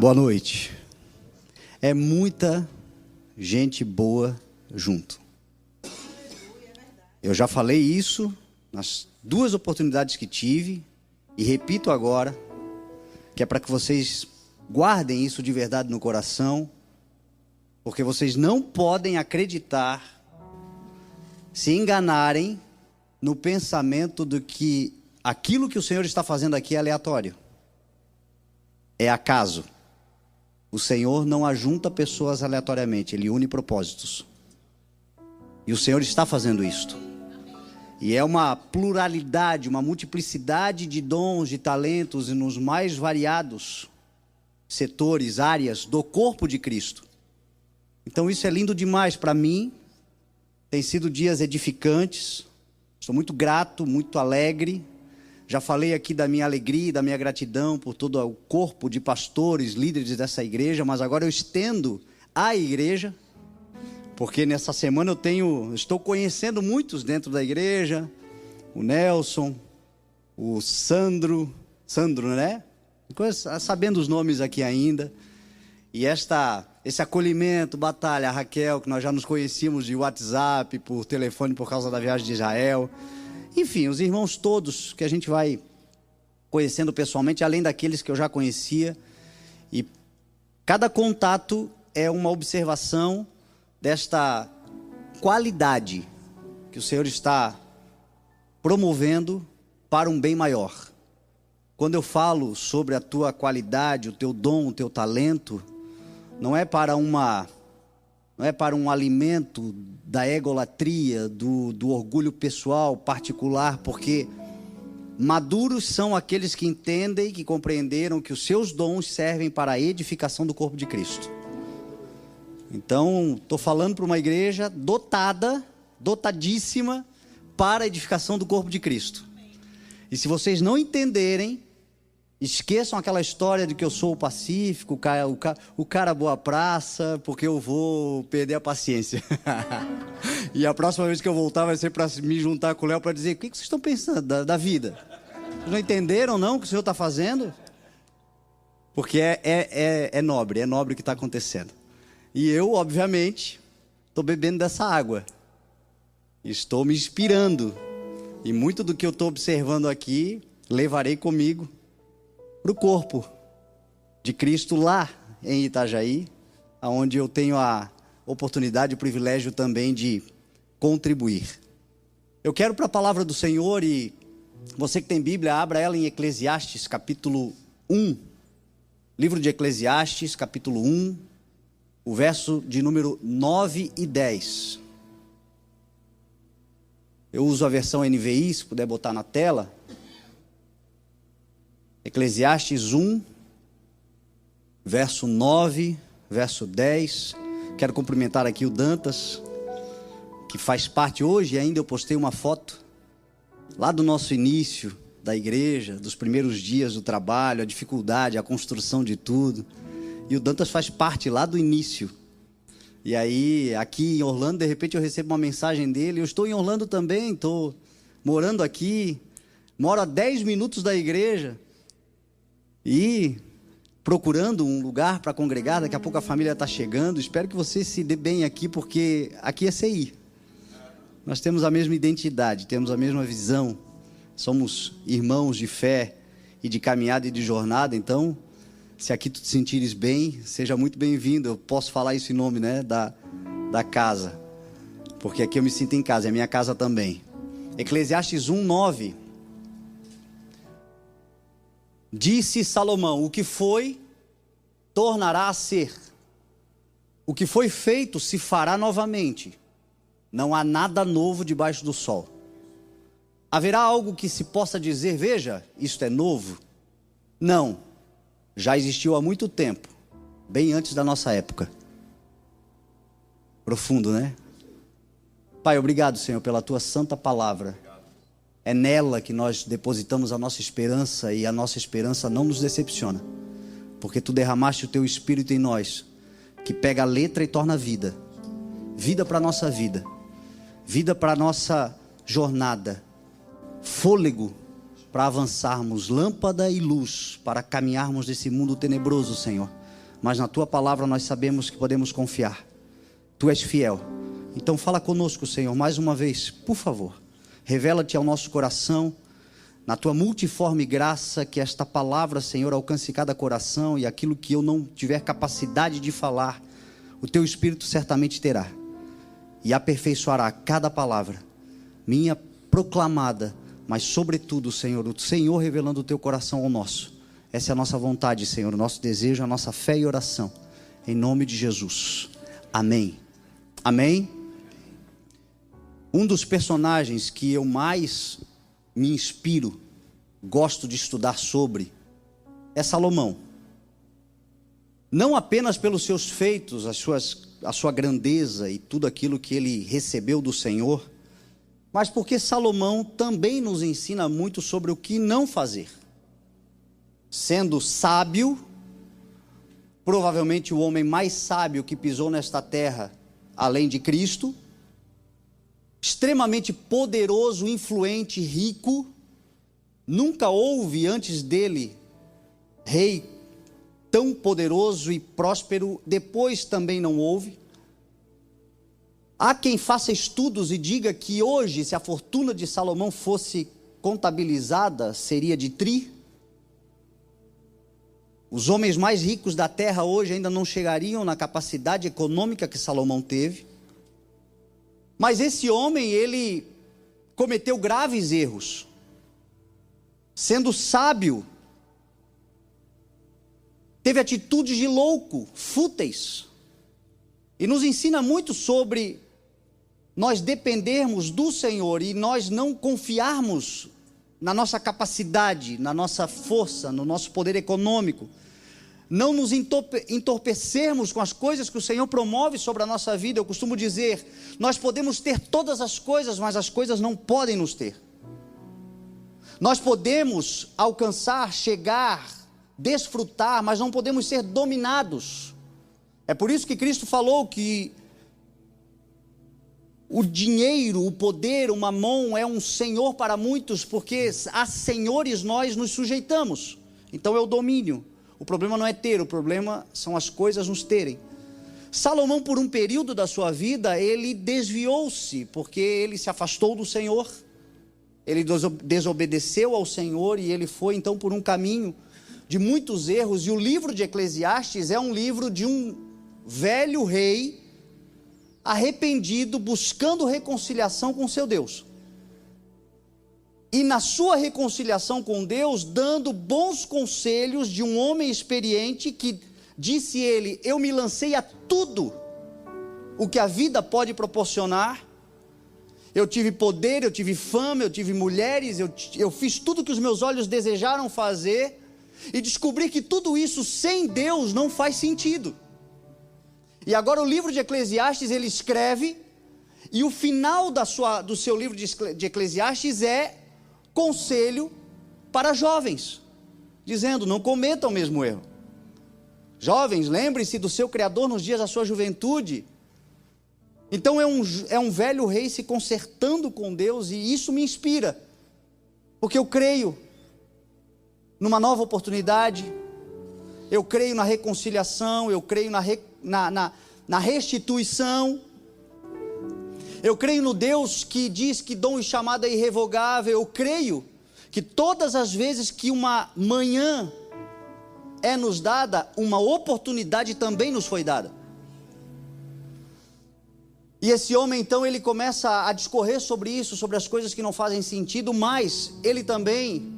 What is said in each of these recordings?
Boa noite. É muita gente boa junto. Eu já falei isso nas duas oportunidades que tive e repito agora, que é para que vocês guardem isso de verdade no coração, porque vocês não podem acreditar, se enganarem no pensamento de que aquilo que o Senhor está fazendo aqui é aleatório, é acaso. O Senhor não ajunta pessoas aleatoriamente, Ele une propósitos. E o Senhor está fazendo isto. E é uma pluralidade, uma multiplicidade de dons, de talentos e nos mais variados setores, áreas do corpo de Cristo. Então isso é lindo demais para mim. Tem sido dias edificantes. Estou muito grato, muito alegre. Já falei aqui da minha alegria e da minha gratidão por todo o corpo de pastores, líderes dessa igreja, mas agora eu estendo a igreja, porque nessa semana estou conhecendo muitos dentro da igreja, o Nelson, o Sandro, né? Sabendo os nomes aqui ainda, e esse acolhimento, Batalha, a Raquel, que nós já nos conhecíamos de WhatsApp, por telefone por causa da viagem de Israel. Enfim, os irmãos todos que a gente vai conhecendo pessoalmente, além daqueles que eu já conhecia. E cada contato é uma observação desta qualidade que o Senhor está promovendo para um bem maior. Quando eu falo sobre a tua qualidade, o teu dom, o teu talento, não é para um alimento da egolatria, do orgulho pessoal, particular, porque maduros são aqueles que entendem, que compreenderam que os seus dons servem para a edificação do corpo de Cristo. Então, estou falando para uma igreja dotadíssima para a edificação do corpo de Cristo. E se vocês não entenderem, esqueçam aquela história de que eu sou o pacífico, o cara boa praça, porque eu vou perder a paciência. E a próxima vez que eu voltar vai ser para me juntar com o Léo para dizer: o que vocês estão pensando da vida? Vocês não entenderam não o que o Senhor está fazendo? Porque é nobre o que está acontecendo. E eu, obviamente, estou bebendo dessa água. Estou me inspirando. E muito do que eu estou observando aqui, levarei comigo para o corpo de Cristo lá em Itajaí, onde eu tenho a oportunidade e o privilégio também de contribuir. Eu quero para a palavra do Senhor, e você que tem Bíblia, abra ela em Eclesiastes capítulo 1, livro de Eclesiastes capítulo 1, o verso de número 9 e 10. Eu uso a versão NVI, se puder botar na tela. Eclesiastes 1, verso 9, verso 10. Quero cumprimentar aqui o Dantas, que faz parte hoje, ainda eu postei uma foto lá do nosso início da igreja, dos primeiros dias do trabalho, a dificuldade, a construção de tudo. E o Dantas faz parte lá do início. E aí, aqui em Orlando, de repente eu recebo uma mensagem dele. Eu estou em Orlando também, estou morando aqui, moro a 10 minutos da igreja. E procurando um lugar para congregar, daqui a pouco a família está chegando. Espero que você se dê bem aqui, porque aqui é CI. Nós temos a mesma identidade, temos a mesma visão. Somos irmãos de fé e de caminhada e de jornada. Então, se aqui tu te sentires bem, seja muito bem-vindo. Eu posso falar isso em nome, né, da casa, porque aqui eu me sinto em casa, é a minha casa também. Eclesiastes 1, 9. Disse Salomão: o que foi, tornará a ser. O que foi feito se fará novamente. Não há nada novo debaixo do sol. Haverá algo que se possa dizer: veja, isto é novo? Não. Já existiu há muito tempo, bem antes da nossa época. Profundo, né? Pai, obrigado, Senhor, pela Tua santa palavra. É nela que nós depositamos a nossa esperança, e a nossa esperança não nos decepciona, porque Tu derramaste o Teu Espírito em nós, que pega a letra e torna vida. Vida para a nossa vida, vida para a nossa jornada, fôlego para avançarmos, lâmpada e luz para caminharmos nesse mundo tenebroso, Senhor. mas na tua palavra nós sabemos que podemos confiar. Tu és fiel. Então fala conosco, Senhor, mais uma vez, por favor. Revela-te ao nosso coração, na tua multiforme graça, que esta palavra, Senhor, alcance cada coração, e aquilo que eu não tiver capacidade de falar, o teu Espírito certamente terá, e aperfeiçoará cada palavra, minha proclamada, mas sobretudo, Senhor, o Senhor revelando o teu coração ao nosso. Essa é a nossa vontade, Senhor, o nosso desejo, a nossa fé e oração, em nome de Jesus, amém. Amém? Um dos personagens que eu mais me inspiro, gosto de estudar sobre, é Salomão. Não apenas pelos seus feitos, a sua grandeza e tudo aquilo que ele recebeu do Senhor, mas porque Salomão também nos ensina muito sobre o que não fazer. Sendo sábio, provavelmente o homem mais sábio que pisou nesta terra, além de Cristo, extremamente poderoso, influente, rico. Nunca houve antes dele rei tão poderoso e próspero, depois também não houve. Há quem faça estudos e diga que hoje, se a fortuna de Salomão fosse contabilizada, seria de tri. Os homens mais ricos da terra hoje ainda não chegariam na capacidade econômica que Salomão teve. Mas esse homem, ele cometeu graves erros. Sendo sábio, teve atitudes de louco, fúteis. E nos ensina muito sobre nós dependermos do Senhor e nós não confiarmos na nossa capacidade, na nossa força, no nosso poder econômico. Não nos entorpecermos com as coisas que o Senhor promove sobre a nossa vida. Eu costumo dizer, nós podemos ter todas as coisas, mas as coisas não podem nos ter. Nós podemos alcançar, chegar, desfrutar, mas não podemos ser dominados. É por isso que Cristo falou que o dinheiro, o poder, o mamon é um senhor para muitos, porque a senhores nós nos sujeitamos. Então é o domínio. O problema não é ter, o problema são as coisas nos terem. Salomão, por um período da sua vida, ele desviou-se, porque ele se afastou do Senhor, ele desobedeceu ao Senhor, e ele foi então por um caminho de muitos erros. E o livro de Eclesiastes é um livro de um velho rei, arrependido, buscando reconciliação com seu Deus. E na sua reconciliação com Deus, dando bons conselhos de um homem experiente que disse ele: eu me lancei a tudo o que a vida pode proporcionar. Eu tive poder, eu tive fama, eu tive mulheres, eu fiz tudo que os meus olhos desejaram fazer, e descobri que tudo isso sem Deus não faz sentido. E agora o livro de Eclesiastes ele escreve, e o final do seu livro de Eclesiastes é conselho para jovens, dizendo: não cometam o mesmo erro. Jovens, lembrem-se do seu Criador nos dias da sua juventude. Então é um velho rei se consertando com Deus, e isso me inspira, porque eu creio numa nova oportunidade, eu creio na reconciliação, eu creio na restituição. Eu creio no Deus que diz que dom e chamada é irrevogável. Eu creio que todas as vezes que uma manhã é nos dada, uma oportunidade também nos foi dada. E esse homem então, ele começa a discorrer sobre isso, sobre as coisas que não fazem sentido, mas ele também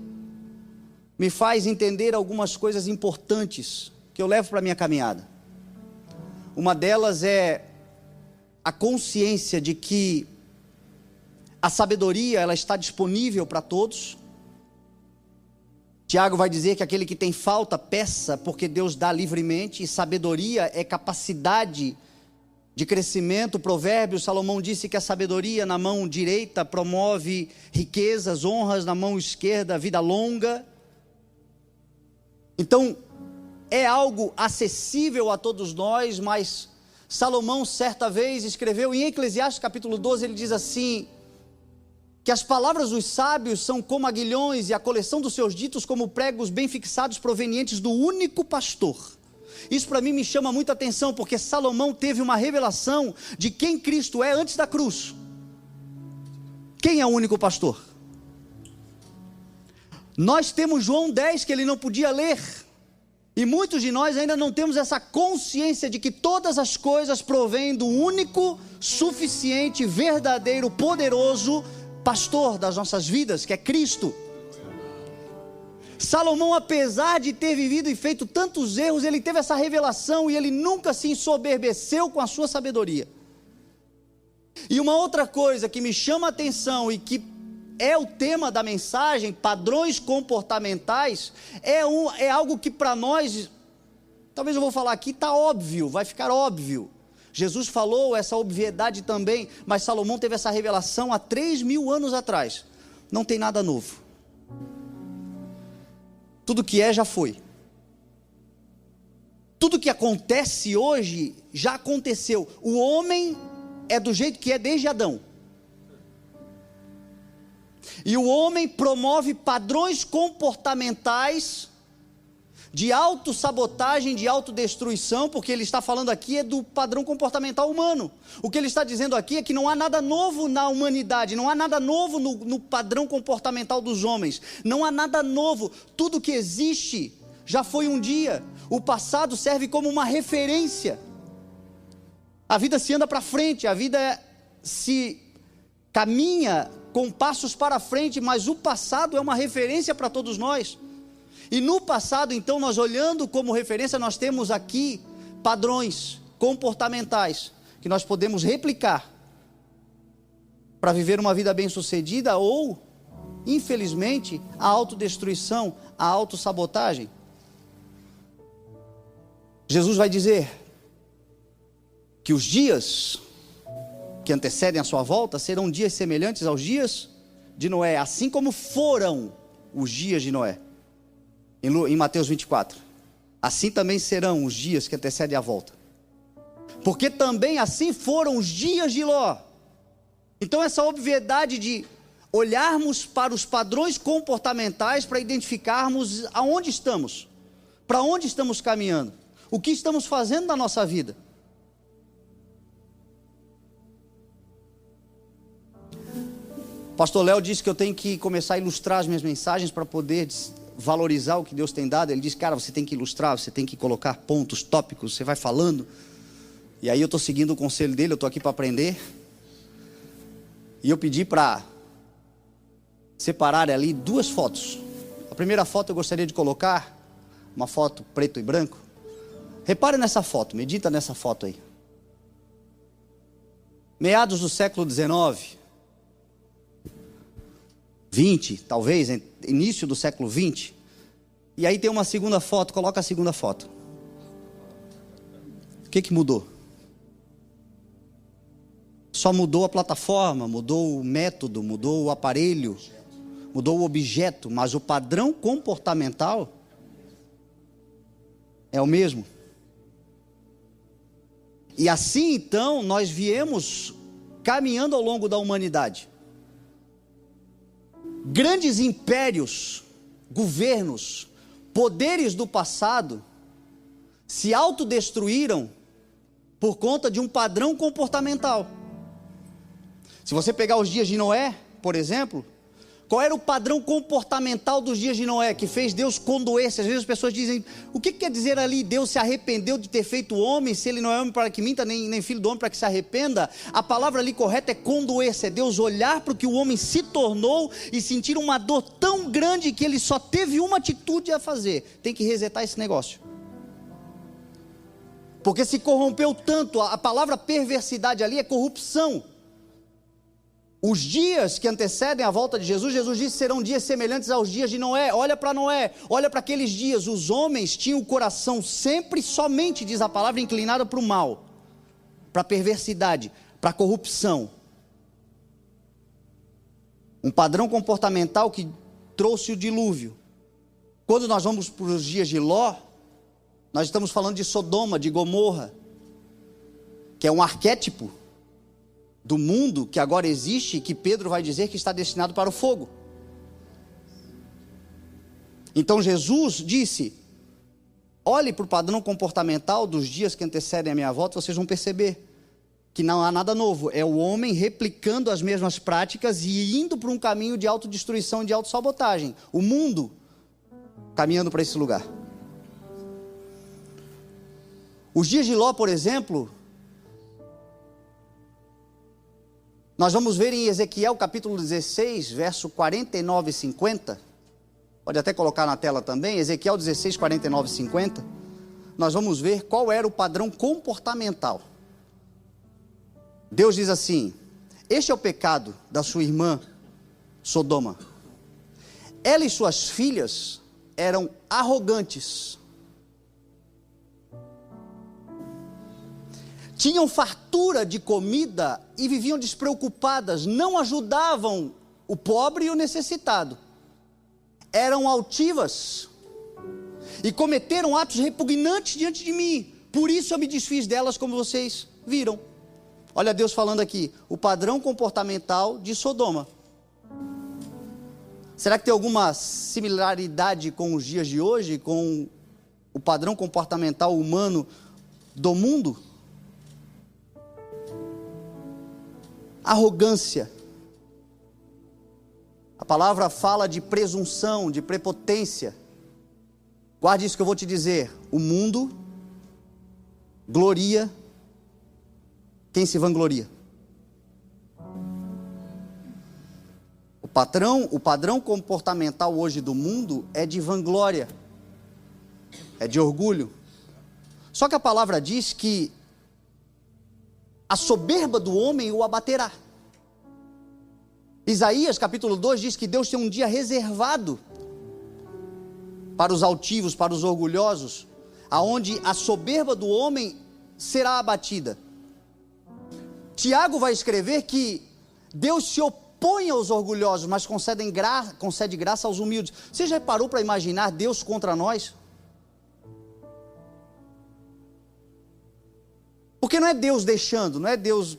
me faz entender algumas coisas importantes que eu levo para a minha caminhada. Uma delas é a consciência de que a sabedoria, ela está disponível para todos. Tiago vai dizer que aquele que tem falta, peça, porque Deus dá livremente. E sabedoria é capacidade de crescimento. Provérbios, Salomão disse que a sabedoria na mão direita promove riquezas, honras na mão esquerda, vida longa. Então, é algo acessível a todos nós, mas Salomão certa vez escreveu em Eclesiastes capítulo 12, ele diz assim, que as palavras dos sábios são como aguilhões, e a coleção dos seus ditos como pregos bem fixados provenientes do único pastor. Isso para mim me chama muita atenção, porque Salomão teve uma revelação de quem Cristo é antes da cruz. Quem é o único pastor? Nós temos João 10 que ele não podia ler, e muitos de nós ainda não temos essa consciência de que todas as coisas provêm do único, suficiente, verdadeiro, poderoso pastor das nossas vidas, que é Cristo. Salomão, apesar de ter vivido e feito tantos erros, ele teve essa revelação e ele nunca se ensoberbeceu com a sua sabedoria. E uma outra coisa que me chama a atenção e que é o tema da mensagem, padrões comportamentais, é algo que para nós, talvez eu vou falar aqui, está óbvio, vai ficar óbvio. Jesus falou essa obviedade também, mas Salomão teve essa revelação há 3.000 anos atrás. Não tem nada novo. Tudo que é já foi. Tudo que acontece hoje já aconteceu. O homem é do jeito que é desde Adão. E o homem promove padrões comportamentais de autossabotagem, de autodestruição, porque ele está falando aqui é do padrão comportamental humano. O que ele está dizendo aqui é que não há nada novo na humanidade, não há nada novo no padrão comportamental dos homens, não há nada novo, tudo que existe já foi um dia, o passado serve como uma referência. A vida se anda para frente, a vida se caminha com passos para frente, mas o passado é uma referência para todos nós. E no passado, então, nós olhando como referência, nós temos aqui padrões comportamentais que nós podemos replicar para viver uma vida bem-sucedida ou, infelizmente, a autodestruição, a autossabotagem. Jesus vai dizer que os dias que antecedem a sua volta serão dias semelhantes aos dias de Noé, assim como foram os dias de Noé. Em Mateus 24, assim também serão os dias que antecedem a volta, porque também assim foram os dias de Ló. Então essa obviedade de olharmos para os padrões comportamentais para identificarmos aonde estamos, para onde estamos caminhando, o que estamos fazendo na nossa vida. Pastor Léo disse que eu tenho que começar a ilustrar as minhas mensagens para poder valorizar o que Deus tem dado. Ele disse, cara, você tem que ilustrar, você tem que colocar pontos, tópicos, você vai falando. E aí eu estou seguindo o conselho dele, eu estou aqui para aprender. E eu pedi para separar ali 2 fotos. A primeira foto eu gostaria de colocar, uma foto preto e branco. Repare nessa foto, medita nessa foto aí. Meados do século XIX, 20, talvez, início do século 20. E aí tem uma segunda foto, coloca a segunda foto. O que mudou? Só mudou a plataforma, mudou o método, mudou o aparelho, mudou o objeto, mas o padrão comportamental é o mesmo. E assim então nós viemos caminhando ao longo da humanidade. Grandes impérios, governos, poderes do passado se autodestruíram por conta de um padrão comportamental. Se você pegar os dias de Noé, por exemplo, qual era o padrão comportamental dos dias de Noé, que fez Deus condoer-se? Às vezes as pessoas dizem, o que quer dizer ali, Deus se arrependeu de ter feito o homem, se ele não é homem para que minta, nem filho do homem para que se arrependa? A palavra ali correta é condoer-se, é Deus olhar para o que o homem se tornou e sentir uma dor tão grande que ele só teve uma atitude a fazer, tem que resetar esse negócio. Porque se corrompeu tanto, a palavra perversidade ali é corrupção. Os dias que antecedem a volta de Jesus, Jesus disse, serão dias semelhantes aos dias de Noé. Olha para Noé, olha para aqueles dias. Os homens tinham o coração sempre, somente, diz a palavra, inclinado para o mal, para a perversidade, para a corrupção. Um padrão comportamental que trouxe o dilúvio. Quando nós vamos para os dias de Ló, nós estamos falando de Sodoma, de Gomorra, que é um arquétipo do mundo que agora existe, que Pedro vai dizer que está destinado para o fogo. Então Jesus disse Olhe para o padrão comportamental dos dias que antecedem a minha volta, vocês vão perceber que não há nada novo. É o homem replicando as mesmas práticas e indo para um caminho de autodestruição e de autossabotagem. O mundo caminhando para esse lugar. Os dias de Ló, por exemplo, nós vamos ver em Ezequiel capítulo 16, verso 49 e 50. Pode até colocar na tela também, Ezequiel 16, 49 e 50. Nós vamos ver qual era o padrão comportamental. Deus diz assim: este é o pecado da sua irmã Sodoma. Ela e suas filhas eram arrogantes. Tinham fartura de comida e viviam despreocupadas, não ajudavam o pobre e o necessitado. Eram altivas e cometeram atos repugnantes diante de mim. Por isso eu me desfiz delas, como vocês viram. Olha Deus falando aqui, o padrão comportamental de Sodoma. Será que tem alguma similaridade com os dias de hoje, com o padrão comportamental humano do mundo? Arrogância. A palavra fala de presunção, de prepotência. Guarde isso que eu vou te dizer. O mundo gloria quem se vangloria. O padrão comportamental hoje do mundo é de vanglória, é de orgulho. Só que a palavra diz que a soberba do homem o abaterá. Isaías capítulo 2 diz que Deus tem um dia reservado para os altivos, para os orgulhosos, aonde a soberba do homem será abatida. Tiago vai escrever que Deus se opõe aos orgulhosos, mas concede graça aos humildes. Você já parou para imaginar Deus contra nós? Porque não é Deus deixando, não é Deus,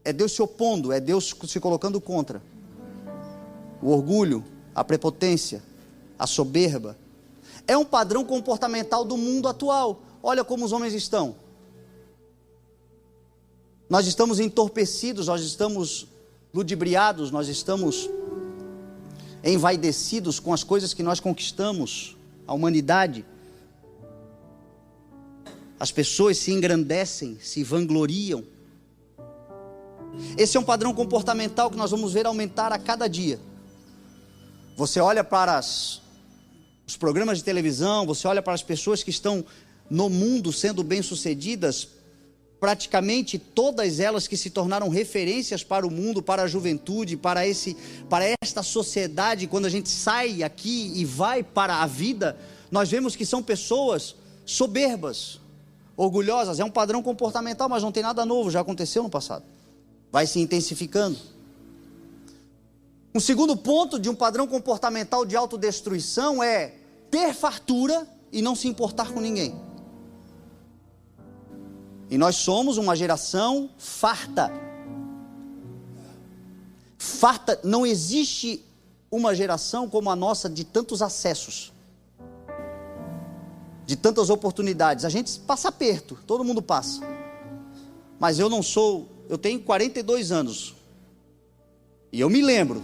é Deus se opondo, é Deus se colocando contra. O orgulho, a prepotência, a soberba, é um padrão comportamental do mundo atual. Olha como os homens estão. Nós estamos entorpecidos, nós estamos ludibriados, nós estamos envaidecidos com as coisas que nós conquistamos, a humanidade. As pessoas se engrandecem, se vangloriam. Esse é um padrão comportamental que nós vamos ver aumentar a cada dia. Você olha para os programas de televisão, você olha para as pessoas que estão no mundo sendo bem-sucedidas, praticamente todas elas que se tornaram referências para o mundo, para a juventude, para esta sociedade. Quando a gente sai aqui e vai para a vida, nós vemos que são pessoas soberbas, orgulhosas. É um padrão comportamental, mas não tem nada novo, já aconteceu no passado, vai se intensificando. Um segundo ponto de um padrão comportamental de autodestruição é ter fartura e não se importar com ninguém. E nós somos uma geração farta. Farta, não existe uma geração como a nossa de tantos acessos, de tantas oportunidades. A gente passa aperto, todo mundo passa. Mas eu tenho 42 anos. E eu me lembro,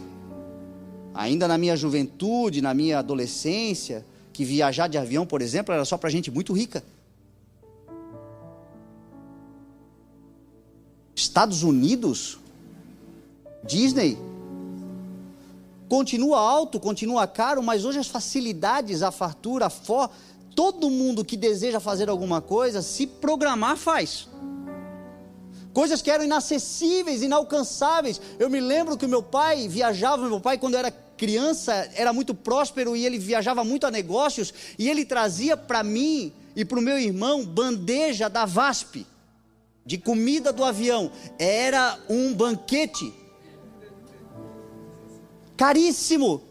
ainda na minha juventude, na minha adolescência, que viajar de avião, por exemplo, era só para gente muito rica. Estados Unidos, Disney, continua alto, continua caro, mas hoje as facilidades, a fartura, todo mundo que deseja fazer alguma coisa, se programar faz. Coisas que eram inacessíveis, inalcançáveis. Eu me lembro que o meu pai viajava, quando eu era criança, era muito próspero e ele viajava muito a negócios, e ele trazia para mim e para o meu irmão bandeja da VASP, de comida do avião. Era um banquete caríssimo.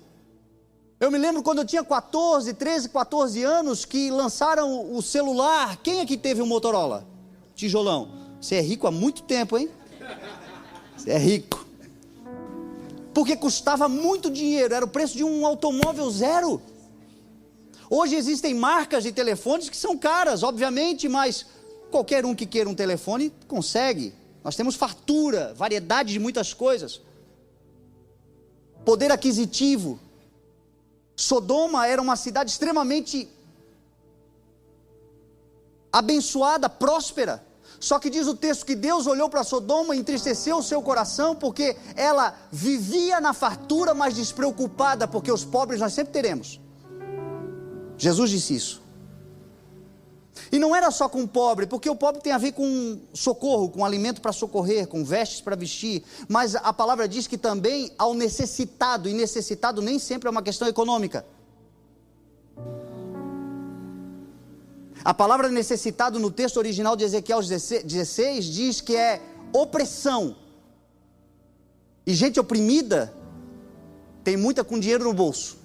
Eu me lembro quando eu tinha 13, 14 anos, que lançaram o celular. Quem aqui teve um Motorola? Tijolão. Você é rico há muito tempo, hein? Você é rico. Porque custava muito dinheiro, era o preço de um automóvel zero. Hoje existem marcas de telefones que são caras, obviamente, mas qualquer um que queira um telefone consegue. Nós temos fartura, variedade de muitas coisas. Poder aquisitivo. Sodoma era uma cidade extremamente abençoada, próspera. Só que diz o texto que Deus olhou para Sodoma e entristeceu o seu coração, porque ela vivia na fartura, mas despreocupada, porque os pobres nós sempre teremos. Jesus disse isso. E não era só com o pobre, porque o pobre tem a ver com socorro, com alimento para socorrer, com vestes para vestir, mas a palavra diz que também ao necessitado, e necessitado nem sempre é uma questão econômica. A palavra necessitado no texto original de Ezequiel 16 diz que é opressão. E gente oprimida tem muita com dinheiro no bolso.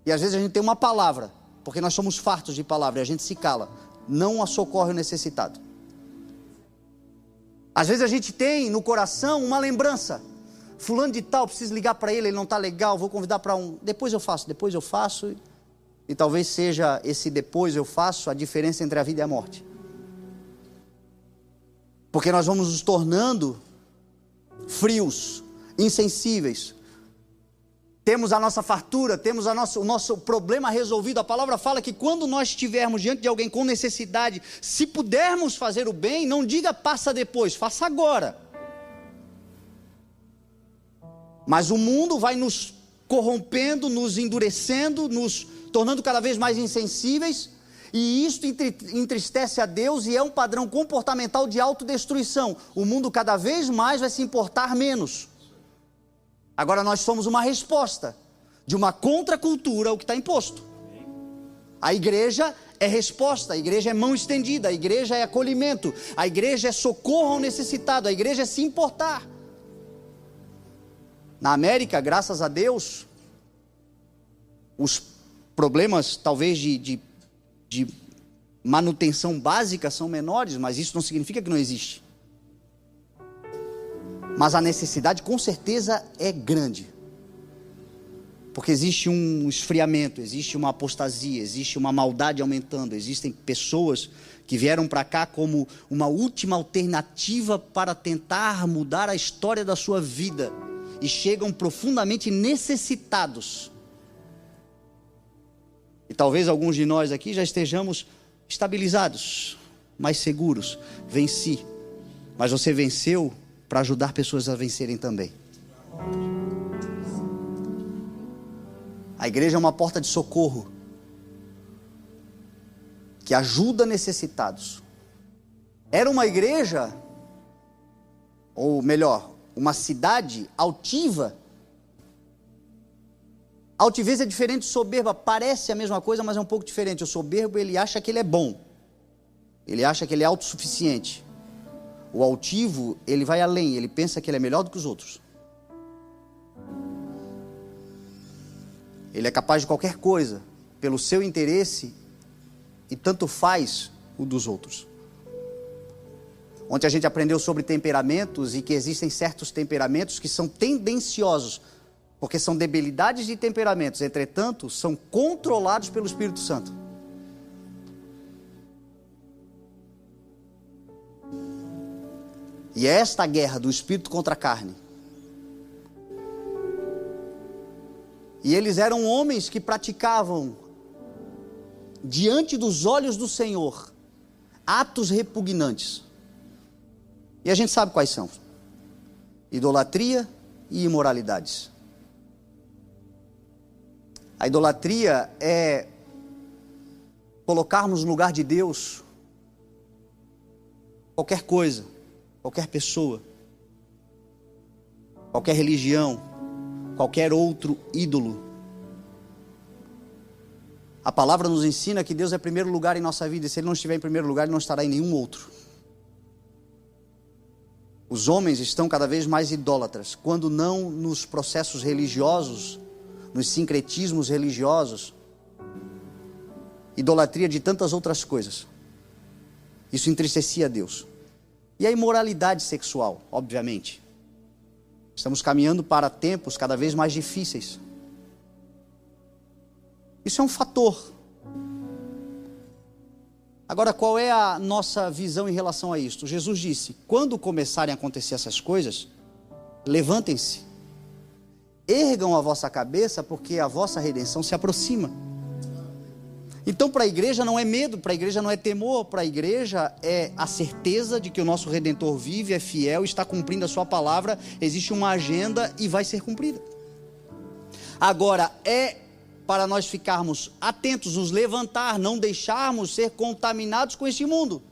E às vezes a gente tem uma palavra, porque nós somos fartos de palavra e a gente se cala. Não socorre o necessitado. Às vezes a gente tem no coração uma lembrança. Fulano de tal, preciso ligar para ele não está legal, vou convidar para um... Depois eu faço... E talvez seja esse depois eu faço a diferença entre a vida e a morte. Porque nós vamos nos tornando frios, insensíveis. Temos a nossa fartura, temos o nosso problema resolvido. A palavra fala que quando nós estivermos diante de alguém com necessidade, se pudermos fazer o bem, não diga passa depois, faça agora. Mas o mundo vai nos corrompendo, nos endurecendo, nos tornando cada vez mais insensíveis, e isto entristece a Deus e é um padrão comportamental de autodestruição. O mundo cada vez mais vai se importar menos. Agora nós somos uma resposta de uma contracultura ao que está imposto. A igreja é resposta, a igreja é mão estendida, a igreja é acolhimento, a igreja é socorro ao necessitado, a igreja é se importar. Na América, graças a Deus, os problemas talvez de manutenção básica são menores, mas isso não significa que não existe. Mas a necessidade com certeza é grande. Porque existe um esfriamento, existe uma apostasia, existe uma maldade aumentando, existem pessoas que vieram para cá como uma última alternativa para tentar mudar a história da sua vida e chegam profundamente necessitados. E talvez alguns de nós aqui já estejamos estabilizados, mais seguros. Venci. Mas você venceu para ajudar pessoas a vencerem também. A igreja é uma porta de socorro que ajuda necessitados. Era uma igreja, ou melhor, uma cidade altiva. Altivez é diferente de soberba, parece a mesma coisa, mas é um pouco diferente. O soberbo, ele acha que ele é bom, ele acha que ele é autossuficiente. O altivo, ele vai além, ele pensa que ele é melhor do que os outros. Ele é capaz de qualquer coisa, pelo seu interesse, e tanto faz o dos outros. Ontem a gente aprendeu sobre temperamentos, e que existem certos temperamentos que são tendenciosos, porque são debilidades de temperamentos, entretanto, são controlados pelo Espírito Santo. E é esta guerra do Espírito contra a carne. E eles eram homens que praticavam, diante dos olhos do Senhor, atos repugnantes. E a gente sabe quais são: idolatria e imoralidades. A idolatria é colocarmos no lugar de Deus qualquer coisa, qualquer pessoa, qualquer religião, qualquer outro ídolo. A palavra nos ensina que Deus é primeiro lugar em nossa vida, e se Ele não estiver em primeiro lugar, Ele não estará em nenhum outro. Os homens estão cada vez mais idólatras, quando não nos processos religiosos, nos sincretismos religiosos, idolatria de tantas outras coisas. Isso entristecia a Deus. E a imoralidade sexual, obviamente. Estamos caminhando para tempos cada vez mais difíceis. Isso é um fator. Agora, qual é a nossa visão em relação a isto? Jesus disse: quando começarem a acontecer essas coisas, levantem-se, ergam a vossa cabeça, porque a vossa redenção se aproxima. Então, para a igreja não é medo, para a igreja não é temor, para a igreja é a certeza de que o nosso Redentor vive, é fiel, está cumprindo a sua palavra, existe uma agenda e vai ser cumprida. Agora, é para nós ficarmos atentos, nos levantar, não deixarmos ser contaminados com este mundo.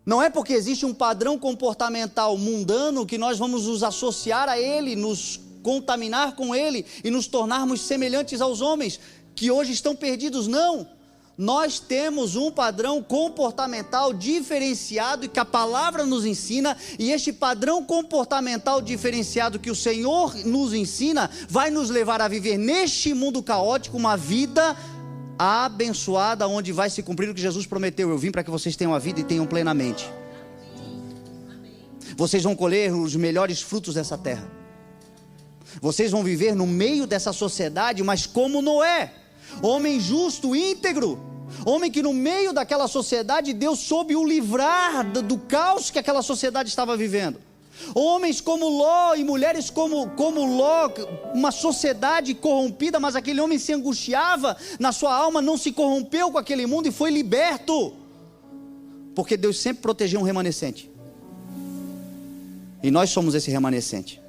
Não é porque existe um padrão comportamental mundano que nós vamos nos associar a ele, nos contaminar com ele e nos tornarmos semelhantes aos homens que hoje estão perdidos. Não, nós temos um padrão comportamental diferenciado e que a palavra nos ensina, e este padrão comportamental diferenciado que o Senhor nos ensina, vai nos levar a viver neste mundo caótico uma vida abençoada, onde vai se cumprir o que Jesus prometeu: eu vim para que vocês tenham a vida e tenham plenamente. Vocês vão colher os melhores frutos dessa terra, vocês vão viver no meio dessa sociedade, mas como Noé, homem justo, íntegro, homem que no meio daquela sociedade Deus soube o livrar do caos que aquela sociedade estava vivendo. Homens como Ló e mulheres como Ló, uma sociedade corrompida, mas aquele homem se angustiava na sua alma, não se corrompeu com aquele mundo e foi liberto, porque Deus sempre protegeu um remanescente, e nós somos esse remanescente.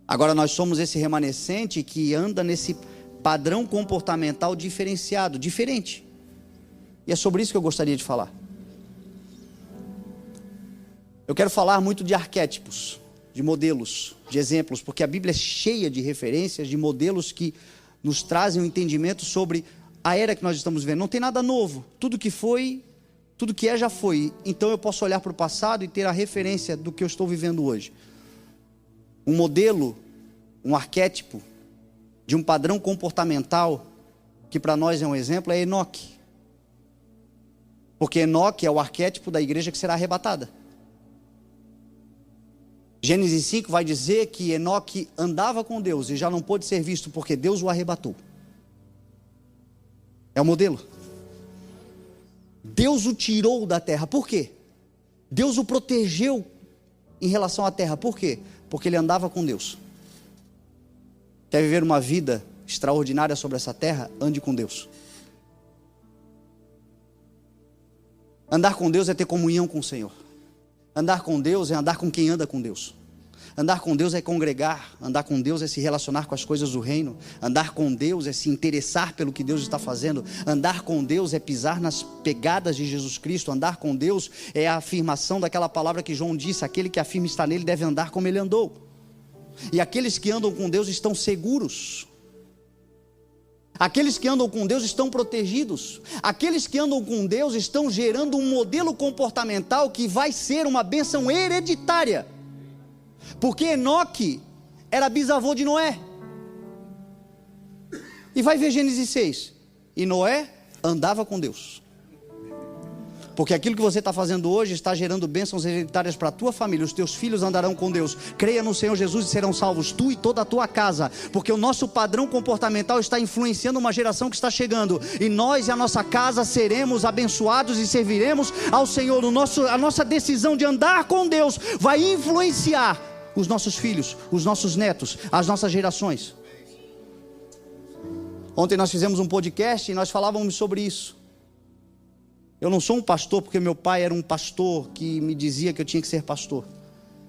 Agora, nós somos esse remanescente que anda nesse padrão comportamental diferenciado, diferente. E é sobre isso que eu gostaria de falar. Eu quero falar muito de arquétipos, de modelos, de exemplos, porque a Bíblia é cheia de referências, de modelos que nos trazem um entendimento sobre a era que nós estamos vivendo. Não tem nada novo, tudo que foi, tudo que é já foi. Então eu posso olhar para o passado e ter a referência do que eu estou vivendo hoje. Um modelo, um arquétipo de um padrão comportamental que para nós é um exemplo, é Enoque. Porque Enoque é o arquétipo da igreja que será arrebatada. Gênesis 5 vai dizer que Enoque andava com Deus e já não pôde ser visto porque Deus o arrebatou. É o modelo. Deus o tirou da terra. Por quê? Deus o protegeu em relação à terra. Por quê? Porque ele andava com Deus. Quer viver uma vida extraordinária sobre essa terra? Ande com Deus. Andar com Deus é ter comunhão com o Senhor. Andar com Deus é andar com quem anda com Deus. Andar com Deus é congregar. Andar com Deus é se relacionar com as coisas do reino. Andar com Deus é se interessar pelo que Deus está fazendo. Andar com Deus é pisar nas pegadas de Jesus Cristo. Andar com Deus é a afirmação daquela palavra que João disse: aquele que afirma estar nele deve andar como ele andou. E aqueles que andam com Deus estão seguros. Aqueles que andam com Deus estão protegidos. Aqueles que andam com Deus estão gerando um modelo comportamental que vai ser uma bênção hereditária. Porque Enoque era bisavô de Noé. E vai ver Gênesis 6. E Noé andava com Deus. Porque aquilo que você está fazendo hoje está gerando bênçãos hereditárias para a tua família. Os teus filhos andarão com Deus. Creia no Senhor Jesus e serão salvos, tu e toda a tua casa. Porque o nosso padrão comportamental está influenciando uma geração que está chegando. E nós e a nossa casa seremos abençoados e serviremos ao Senhor. A nossa decisão de andar com Deus vai influenciar os nossos filhos, os nossos netos, as nossas gerações. Ontem nós fizemos um podcast e nós falávamos sobre isso. Eu não sou um pastor porque meu pai era um pastor que me dizia que eu tinha que ser pastor.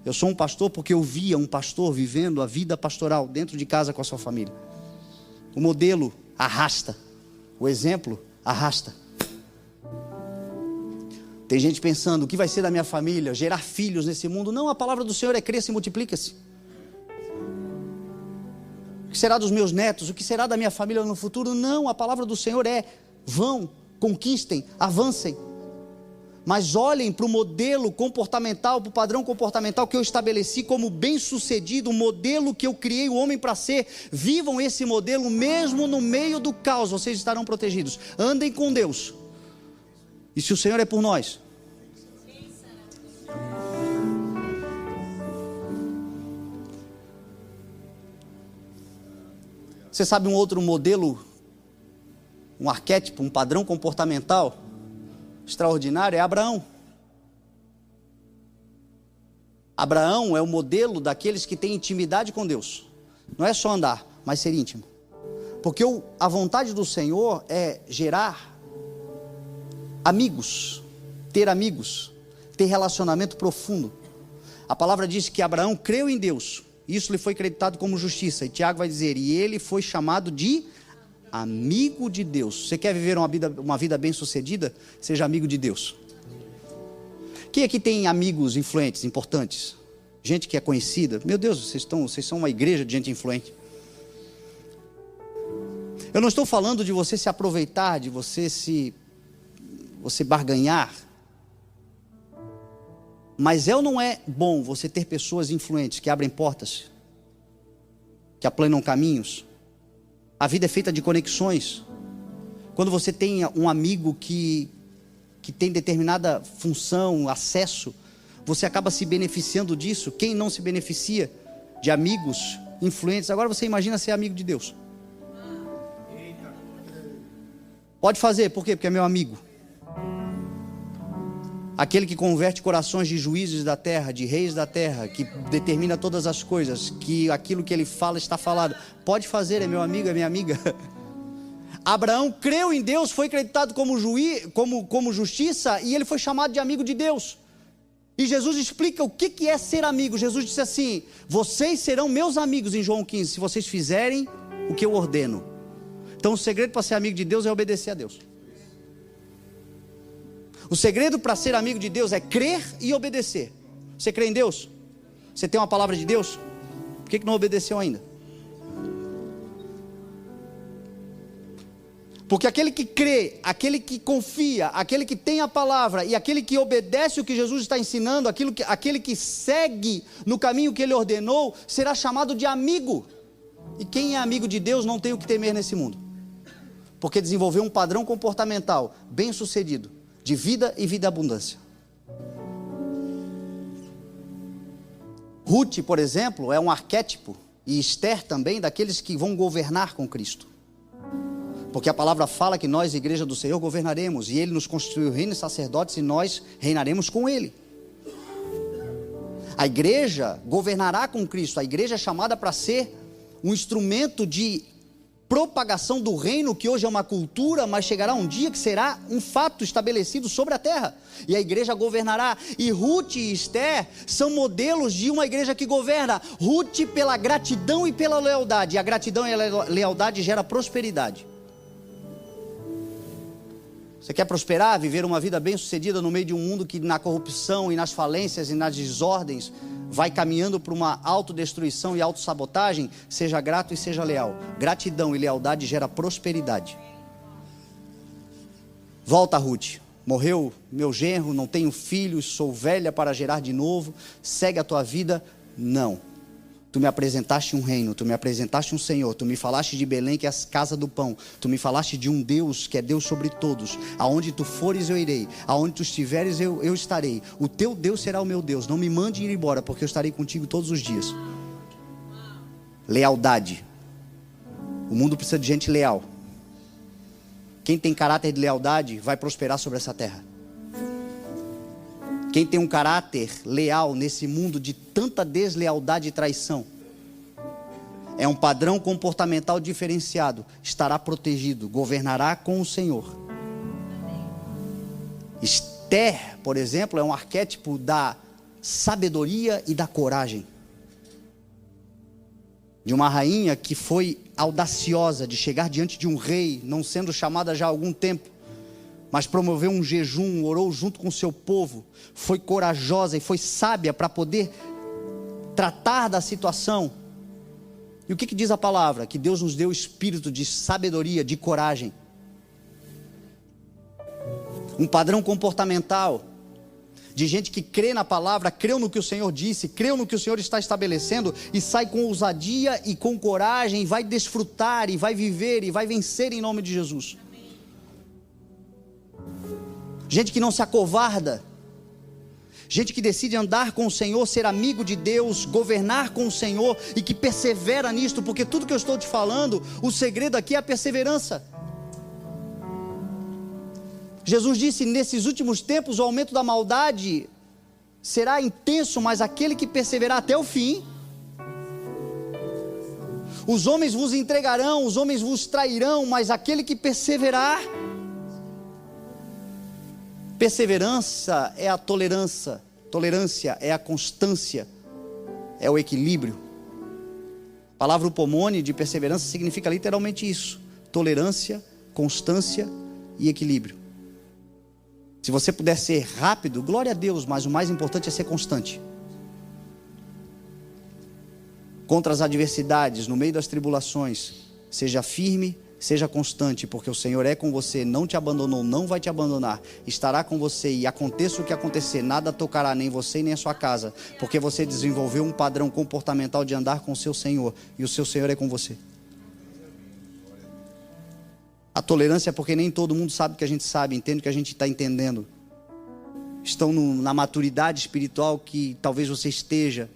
Eu sou um pastor porque eu via um pastor vivendo a vida pastoral dentro de casa com a sua família. O modelo arrasta, o exemplo arrasta. Tem gente pensando: o que vai ser da minha família? Gerar filhos nesse mundo? Não, a palavra do Senhor é: cresça e multiplica-se. O que será dos meus netos? O que será da minha família no futuro? Não, a palavra do Senhor é: vão, conquistem, avancem. Mas olhem para o modelo comportamental, para o padrão comportamental que eu estabeleci como bem-sucedido, o modelo que eu criei o homem para ser. Vivam esse modelo mesmo no meio do caos, vocês estarão protegidos. Andem com Deus. E se o Senhor é por nós, Você sabe um outro modelo, um arquétipo, um padrão comportamental extraordinário? É Abraão. Abraão é o modelo daqueles que têm intimidade com Deus. Não é só andar, mas ser íntimo. Porque a vontade do Senhor é gerar amigos, ter relacionamento profundo. A palavra diz que Abraão creu em Deus, isso lhe foi creditado como justiça. E Tiago vai dizer, e ele foi chamado de amigo de Deus. Você quer viver uma vida bem sucedida? Seja amigo de Deus. Quem aqui tem amigos influentes, importantes? Gente que é conhecida? Meu Deus, vocês são uma igreja de gente influente. Eu não estou falando de você se aproveitar, de você barganhar. Mas é ou não é bom você ter pessoas influentes que abrem portas, que aplanam caminhos? A vida é feita de conexões. Quando você tem um amigo que tem determinada função, acesso, você acaba se beneficiando disso. Quem não se beneficia de amigos influentes? Agora você imagina ser amigo de Deus. Pode fazer, por quê? Porque é meu amigo. Aquele que converte corações de juízes da terra, de reis da terra, que determina todas as coisas, que aquilo que ele fala está falado. Pode fazer, é meu amigo, é minha amiga. Abraão creu em Deus, foi acreditado como justiça, e ele foi chamado de amigo de Deus. E Jesus explica o que é ser amigo. Jesus disse assim: vocês serão meus amigos, em João 15, se vocês fizerem o que eu ordeno. Então o segredo para ser amigo de Deus é obedecer a Deus. O segredo para ser amigo de Deus é crer e obedecer. Você crê em Deus? Você tem uma palavra de Deus? Por que não obedeceu ainda? Porque aquele que crê, aquele que confia, aquele que tem a palavra e aquele que obedece o que Jesus está ensinando, aquele que segue no caminho que ele ordenou, será chamado de amigo. E quem é amigo de Deus não tem o que temer nesse mundo, porque desenvolveu um padrão comportamental bem sucedido, de vida e vida abundância. Ruth, por exemplo, é um arquétipo, e Esther também, daqueles que vão governar com Cristo. Porque a palavra fala que nós, igreja do Senhor, governaremos, e Ele nos constituiu reino e sacerdotes, e nós reinaremos com Ele. A igreja governará com Cristo. A igreja é chamada para ser um instrumento de propagação do reino, que hoje é uma cultura, mas chegará um dia que será um fato estabelecido sobre a terra, e a igreja governará. E Ruth e Esther são modelos de uma igreja que governa. Ruth pela gratidão e pela lealdade, e a gratidão e a lealdade gera prosperidade. Você quer prosperar, viver uma vida bem sucedida no meio de um mundo que na corrupção e nas falências e nas desordens vai caminhando para uma autodestruição e autossabotagem? Seja grato e seja leal. Gratidão e lealdade gera prosperidade. Volta, Ruth. Morreu meu genro, não tenho filhos, sou velha para gerar de novo. Segue a tua vida. Não. Tu me apresentaste um reino, tu me apresentaste um Senhor, tu me falaste de Belém, que é a casa do pão, tu me falaste de um Deus que é Deus sobre todos. Aonde tu fores eu irei, aonde tu estiveres eu estarei. O teu Deus será o meu Deus. Não me mande ir embora, porque eu estarei contigo todos os dias. Lealdade. O mundo precisa de gente leal. Quem tem caráter de lealdade vai prosperar sobre essa terra. Quem tem um caráter leal nesse mundo de tanta deslealdade e traição, é um padrão comportamental diferenciado, estará protegido, governará com o Senhor. Esther, por exemplo, é um arquétipo da sabedoria e da coragem. De uma rainha que foi audaciosa de chegar diante de um rei, não sendo chamada já há algum tempo, mas promoveu um jejum, orou junto com o seu povo, foi corajosa e foi sábia para poder tratar da situação. E o que diz a palavra? Que Deus nos deu espírito de sabedoria, de coragem. Um padrão comportamental de gente que crê na palavra, creu no que o Senhor disse, creu no que o Senhor está estabelecendo, e sai com ousadia e com coragem, e vai desfrutar, e vai viver, e vai vencer em nome de Jesus. Gente que não se acovarda, Gente que decide andar com o Senhor, ser amigo de Deus, governar com o Senhor e que persevera nisto, porque tudo que eu estou te falando, o segredo aqui é a perseverança. Jesus disse: nesses últimos tempos o aumento da maldade será intenso, mas aquele que perseverar até o fim, os homens vos entregarão, os homens vos trairão, mas aquele que perseverar. Perseverança é a tolerância, tolerância é a constância, é o equilíbrio. A palavra upomone de perseverança significa literalmente isso: tolerância, constância e equilíbrio. Se você puder ser rápido, glória a Deus, mas o mais importante é ser constante. Contra as adversidades, no meio das tribulações, seja firme, seja constante, porque o Senhor é com você, não te abandonou, não vai te abandonar, estará com você, e aconteça o que acontecer, nada tocará nem você nem a sua casa, porque você desenvolveu um padrão comportamental de andar com o seu Senhor, e o seu Senhor é com você. A tolerância é porque nem todo mundo sabe o que a gente sabe, entende o que a gente está entendendo. Estão na maturidade espiritual que talvez você esteja.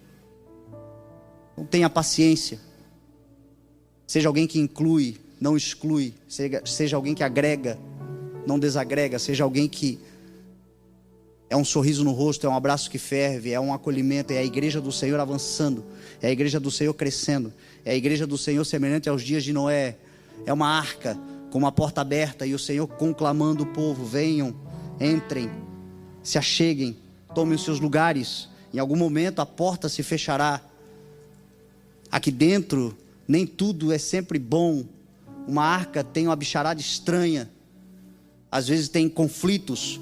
Então tenha paciência. Seja alguém que inclui, não exclui. Seja alguém que agrega, não desagrega. Seja alguém que é um sorriso no rosto, é um abraço que ferve, é um acolhimento. É a igreja do Senhor avançando, é a igreja do Senhor crescendo, é a igreja do Senhor semelhante aos dias de Noé. É uma arca com uma porta aberta e o Senhor conclamando o povo: venham, entrem, se acheguem, tomem os seus lugares. Em algum momento a porta se fechará. Aqui dentro nem tudo é sempre bom. Uma arca tem uma bicharada estranha, às vezes tem conflitos,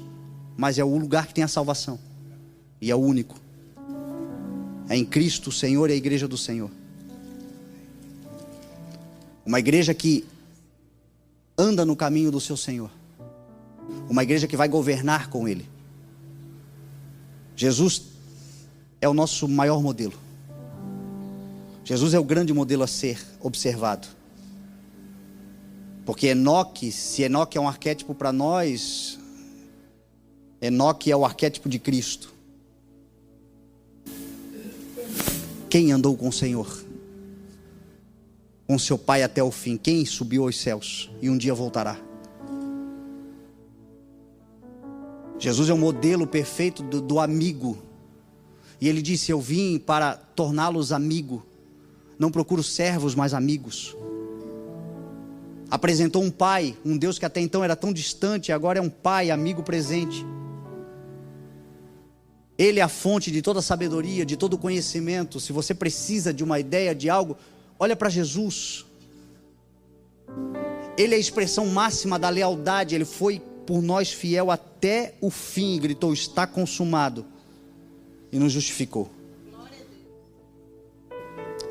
mas é o lugar que tem a salvação, e é o único. É em Cristo o Senhor e a igreja do Senhor. Uma igreja que anda no caminho do seu Senhor, uma igreja que vai governar com Ele. Jesus é o nosso maior modelo. Jesus é o grande modelo a ser observado. Porque Enoque, se Enoque é um arquétipo para nós, Enoque é o arquétipo de Cristo. Quem andou com o Senhor? Com seu Pai até o fim. Quem subiu aos céus e um dia voltará? Jesus é o modelo perfeito do amigo. E ele disse: eu vim para torná-los amigo. Não procuro servos, mas amigos. Apresentou um pai, um Deus que até então era tão distante, agora é um pai, amigo presente. Ele é a fonte de toda sabedoria, de todo conhecimento. Se você precisa de uma ideia, de algo, olha para Jesus. Ele é a expressão máxima da lealdade. Ele foi por nós fiel até o fim, gritou: está consumado, e nos justificou.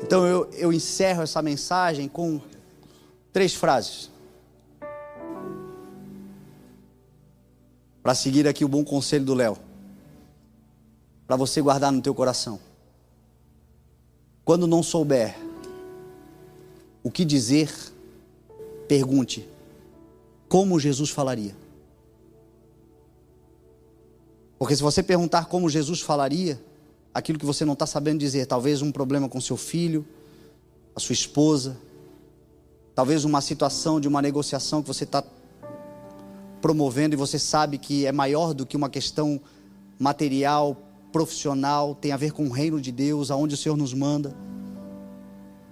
Então eu encerro essa mensagem com 3 frases, para seguir aqui o bom conselho do Léo, para você guardar no teu coração. Quando não souber o que dizer, pergunte: como Jesus falaria? Porque se você perguntar como Jesus falaria, aquilo que você não está sabendo dizer, talvez um problema com seu filho, a sua esposa, talvez uma situação de uma negociação que você está promovendo e você sabe que é maior do que uma questão material, profissional, tem a ver com o reino de Deus, aonde o Senhor nos manda.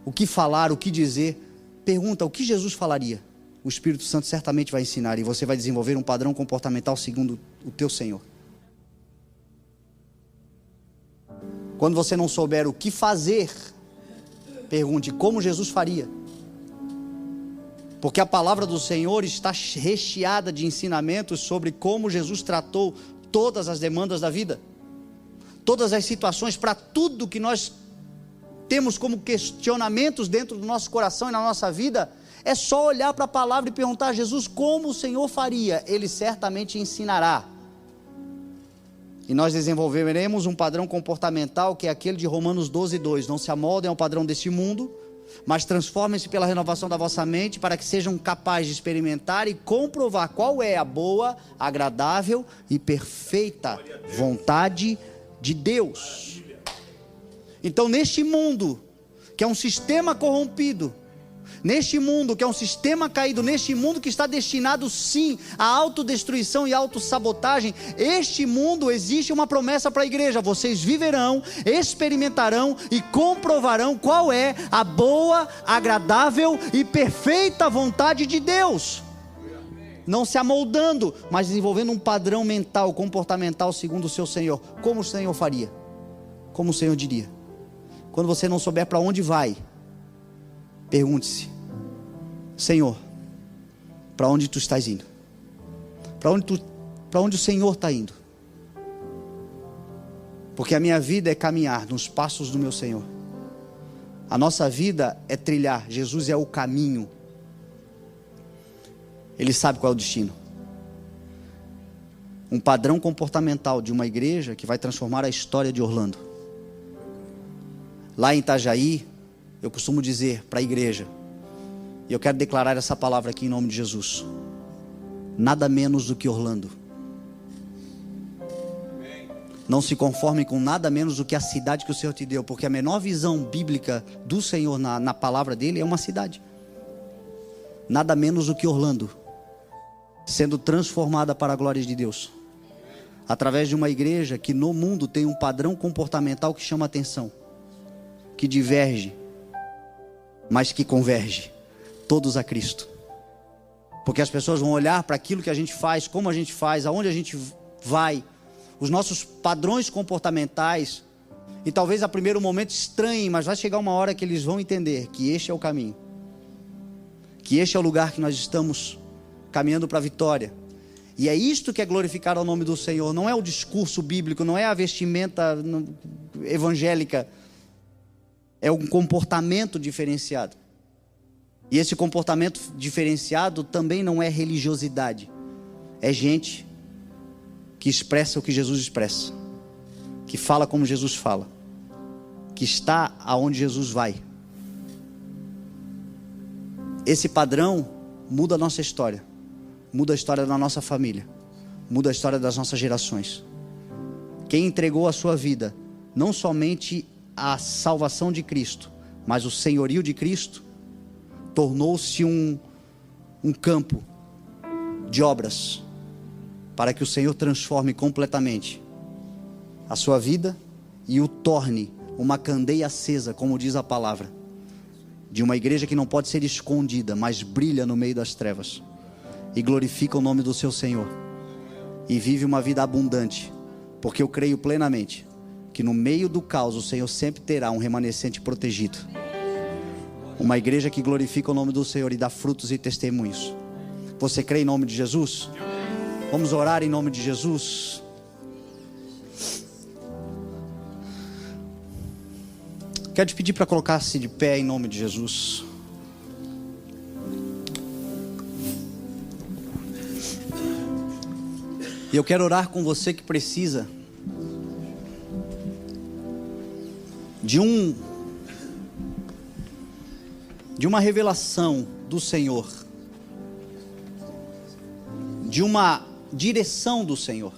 O que falar, o que dizer, pergunta: o que Jesus falaria? O Espírito Santo certamente vai ensinar e você vai desenvolver um padrão comportamental segundo o teu Senhor. Quando você não souber o que fazer, pergunte: como Jesus faria? Porque a palavra do Senhor está recheada de ensinamentos sobre como Jesus tratou todas as demandas da vida, todas as situações, para tudo que nós temos como questionamentos dentro do nosso coração e na nossa vida. É só olhar para a palavra e perguntar a Jesus como o Senhor faria. Ele certamente ensinará. E nós desenvolveremos um padrão comportamental que é aquele de Romanos 12:2. Não se amoldem ao padrão deste mundo, mas transformem-se pela renovação da vossa mente, para que sejam capazes de experimentar e comprovar qual é a boa, agradável e perfeita vontade de Deus. Então, neste mundo, que é um sistema corrompido, neste mundo que é um sistema caído, neste mundo que está destinado sim à autodestruição e autossabotagem, este mundo existe uma promessa para a igreja: vocês viverão, experimentarão e comprovarão qual é a boa, agradável e perfeita vontade de Deus. Não se amoldando, mas desenvolvendo um padrão mental, comportamental segundo o seu Senhor. Como o Senhor faria? Como o Senhor diria? Quando você não souber para onde vai, pergunte-se: Senhor, para onde tu estás indo? Para onde o Senhor está indo? Porque a minha vida é caminhar nos passos do meu Senhor. A nossa vida é trilhar. Jesus é o caminho. Ele sabe qual é o destino. Um padrão comportamental de uma igreja que vai transformar a história de Orlando. Lá em Itajaí, eu costumo dizer para a igreja, e eu quero declarar essa palavra aqui em nome de Jesus: nada menos do que Orlando. Não se conforme com nada menos do que a cidade que o Senhor te deu, porque a menor visão bíblica do Senhor na palavra dele é uma cidade. Nada menos do que Orlando, sendo transformada para a glória de Deus, através de uma igreja que no mundo tem um padrão comportamental que chama atenção, que diverge, mas que converge todos a Cristo. Porque as pessoas vão olhar para aquilo que a gente faz, como a gente faz, aonde a gente vai, os nossos padrões comportamentais, e talvez a primeiro momento estranhem, mas vai chegar uma hora que eles vão entender que este é o caminho, que este é o lugar que nós estamos caminhando para a vitória. E é isto que é glorificar ao nome do Senhor. Não é o discurso bíblico, não é a vestimenta evangélica, é um comportamento diferenciado. E esse comportamento diferenciado também não é religiosidade, é gente que expressa o que Jesus expressa, que fala como Jesus fala, que está aonde Jesus vai. Esse padrão muda a nossa história, muda a história da nossa família, muda a história das nossas gerações. Quem entregou a sua vida, não somente a salvação de Cristo, mas o senhorio de Cristo, tornou-se um campo de obras, para que o Senhor transforme completamente a sua vida e o torne uma candeia acesa, como diz a palavra, de uma igreja que não pode ser escondida, mas brilha no meio das trevas, e glorifica o nome do seu Senhor, e vive uma vida abundante, porque eu creio plenamente, que no meio do caos, o Senhor sempre terá um remanescente protegido, uma igreja que glorifica o nome do Senhor, e dá frutos e testemunhos. Você crê em nome de Jesus? Vamos orar em nome de Jesus. Quero te pedir para colocar-se de pé em nome de Jesus. E eu quero orar com você que precisa de uma revelação do Senhor, de uma direção do Senhor.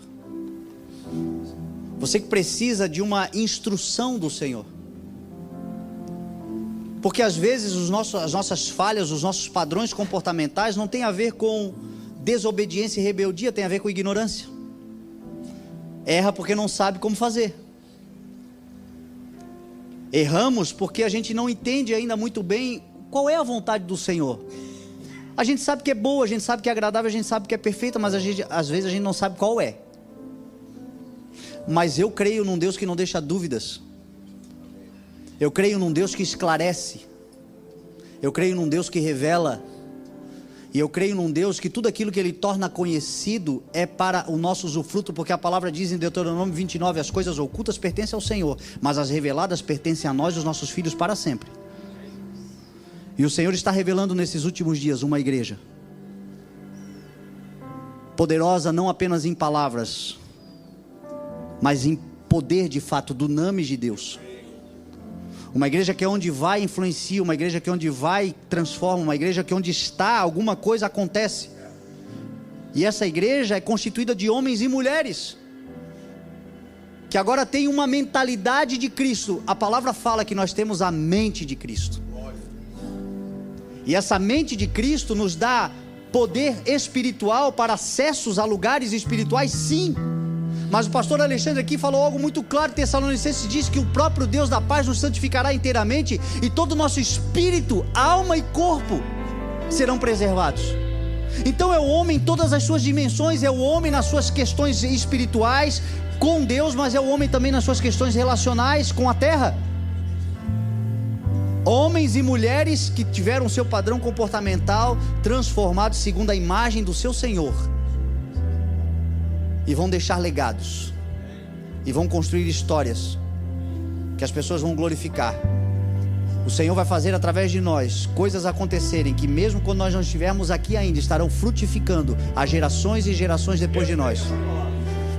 Você que precisa de uma instrução do Senhor. Porque às vezes as nossas falhas, os nossos padrões comportamentais não tem a ver com desobediência e rebeldia, tem a ver com ignorância. Erra porque não sabe como fazer. Erramos porque a gente não entende ainda muito bem qual é a vontade do Senhor. A gente sabe que é boa, a gente sabe que é agradável, a gente sabe que é perfeita, mas às vezes a gente não sabe qual é. Mas eu creio num Deus que não deixa dúvidas. Eu creio num Deus que esclarece. Eu creio num Deus que revela. E eu creio num Deus que tudo aquilo que Ele torna conhecido é para o nosso usufruto, porque a palavra diz em Deuteronômio 29, as coisas ocultas pertencem ao Senhor, mas as reveladas pertencem a nós e os nossos filhos para sempre. E o Senhor está revelando nesses últimos dias uma igreja poderosa não apenas em palavras, mas em poder de fato, dunamis de Deus. Uma igreja que é onde vai influencia, uma igreja que é onde vai transforma, uma igreja que onde está alguma coisa acontece. E essa igreja é constituída de homens e mulheres que agora tem uma mentalidade de Cristo. A palavra fala que nós temos a mente de Cristo. E essa mente de Cristo nos dá poder espiritual para acessos a lugares espirituais, sim. Mas o pastor Alexandre aqui falou algo muito claro. Tessalonicenses diz que o próprio Deus da paz nos santificará inteiramente, e todo o nosso espírito, alma e corpo serão preservados. Então é o homem em todas as suas dimensões, é o homem nas suas questões espirituais com Deus, mas é o homem também nas suas questões relacionais com a terra. Homens e mulheres que tiveram seu padrão comportamental transformado segundo a imagem do seu Senhor, e vão deixar legados, e vão construir histórias que as pessoas vão glorificar. O Senhor vai fazer através de nós coisas acontecerem que, mesmo quando nós não estivermos aqui ainda, estarão frutificando a gerações e gerações depois de nós.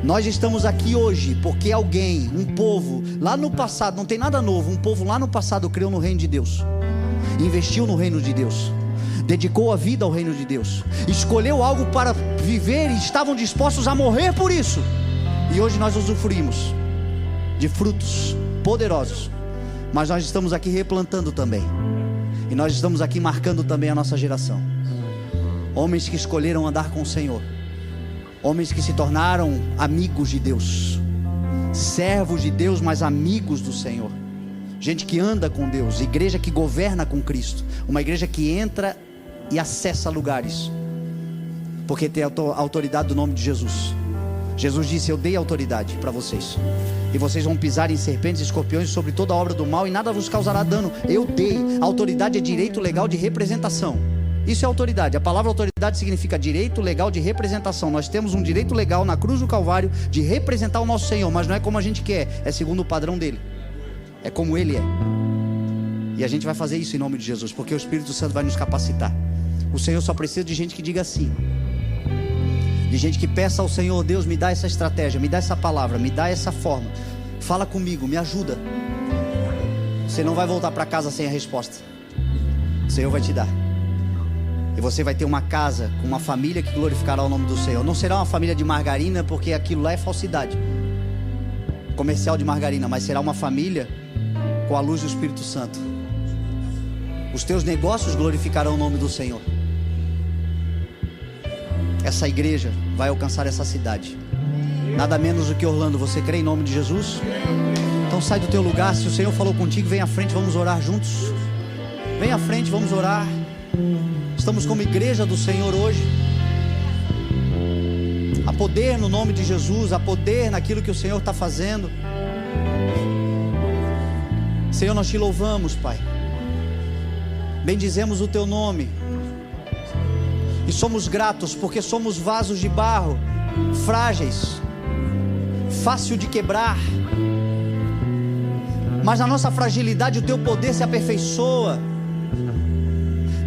Nós estamos aqui hoje porque alguém, um povo lá no passado, não tem nada novo, um povo lá no passado creu no reino de Deus, investiu no reino de Deus, dedicou a vida ao reino de Deus, escolheu algo para viver e estavam dispostos a morrer por isso. E hoje nós usufruímos de frutos poderosos. Mas nós estamos aqui replantando também, e nós estamos aqui marcando também a nossa geração. Homens que escolheram andar com o Senhor, homens que se tornaram amigos de Deus, servos de Deus, mas amigos do Senhor. Gente que anda com Deus, igreja que governa com Cristo, uma igreja que entra e acessa lugares, porque tem a autoridade do nome de Jesus. Jesus disse: eu dei autoridade para vocês, e vocês vão pisar em serpentes e escorpiões, sobre toda a obra do mal, e nada vos causará dano. Eu dei. A autoridade é direito legal de representação. Isso é autoridade. A palavra autoridade significa direito legal de representação. Nós temos um direito legal na cruz do Calvário de representar o nosso Senhor, mas não é como a gente quer, é segundo o padrão dele, é como ele é. E a gente vai fazer isso em nome de Jesus, porque o Espírito Santo vai nos capacitar. O Senhor só precisa de gente que diga sim, de gente que peça ao Senhor: Deus, me dá essa estratégia, me dá essa palavra, me dá essa forma, fala comigo, me ajuda. Você não vai voltar para casa sem a resposta. O Senhor vai te dar, e você vai ter uma casa com uma família que glorificará o nome do Senhor. Não será uma família de margarina, porque aquilo lá é falsidade comercial de margarina, mas será uma família com a luz do Espírito Santo. Os teus negócios glorificarão o nome do Senhor. Essa igreja vai alcançar essa cidade, nada menos do que Orlando. Você crê em nome de Jesus? Então sai do teu lugar. Se o Senhor falou contigo, vem à frente, vamos orar juntos. Vem à frente, vamos orar. Estamos como igreja do Senhor hoje. Há poder no nome de Jesus, há poder naquilo que o Senhor está fazendo. Senhor, nós te louvamos, Pai, bendizemos o teu nome, e somos gratos porque somos vasos de barro, frágeis, fácil de quebrar, mas na nossa fragilidade o teu poder se aperfeiçoa.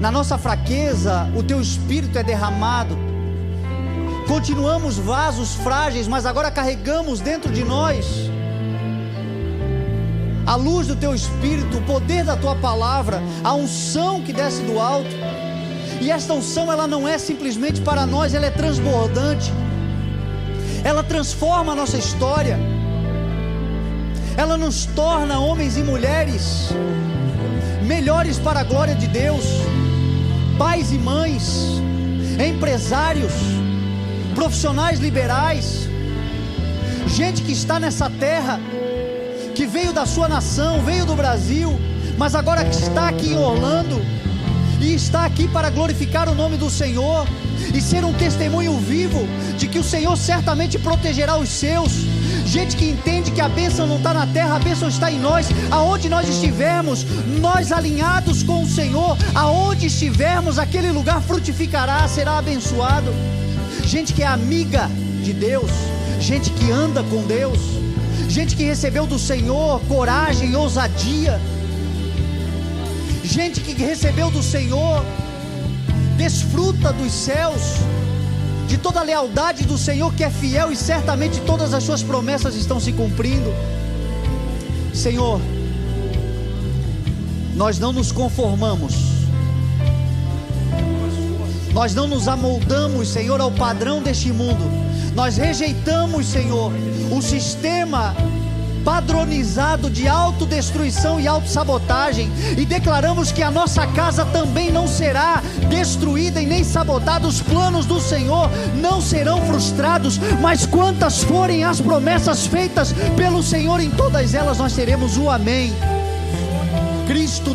Na nossa fraqueza o teu Espírito é derramado. Continuamos vasos frágeis, mas agora carregamos dentro de nós a luz do teu Espírito, o poder da tua palavra, a unção que desce do alto. E esta unção, ela não é simplesmente para nós, ela é transbordante. Ela transforma a nossa história. Ela nos torna homens e mulheres melhores para a glória de Deus. Pais e mães, empresários, profissionais liberais, gente que está nessa terra, que veio da sua nação, veio do Brasil, mas agora que está aqui em Orlando, e está aqui para glorificar o nome do Senhor, e ser um testemunho vivo, de que o Senhor certamente protegerá os seus. Gente que entende que a bênção não está na terra, a bênção está em nós. Aonde nós estivermos, nós alinhados com o Senhor, aonde estivermos, aquele lugar frutificará, será abençoado. Gente que é amiga de Deus, gente que anda com Deus, gente que recebeu do Senhor coragem e ousadia, gente que recebeu do Senhor, desfruta dos céus, de toda a lealdade do Senhor, que é fiel, e certamente todas as suas promessas estão se cumprindo. Senhor, nós não nos conformamos, nós não nos amoldamos, Senhor, ao padrão deste mundo. Nós rejeitamos, Senhor, o sistema padronizado de autodestruição e autossabotagem, e declaramos que a nossa casa também não será destruída e nem sabotada. Os planos do Senhor não serão frustrados, mas quantas forem as promessas feitas pelo Senhor, em todas elas nós teremos o amém. Cristo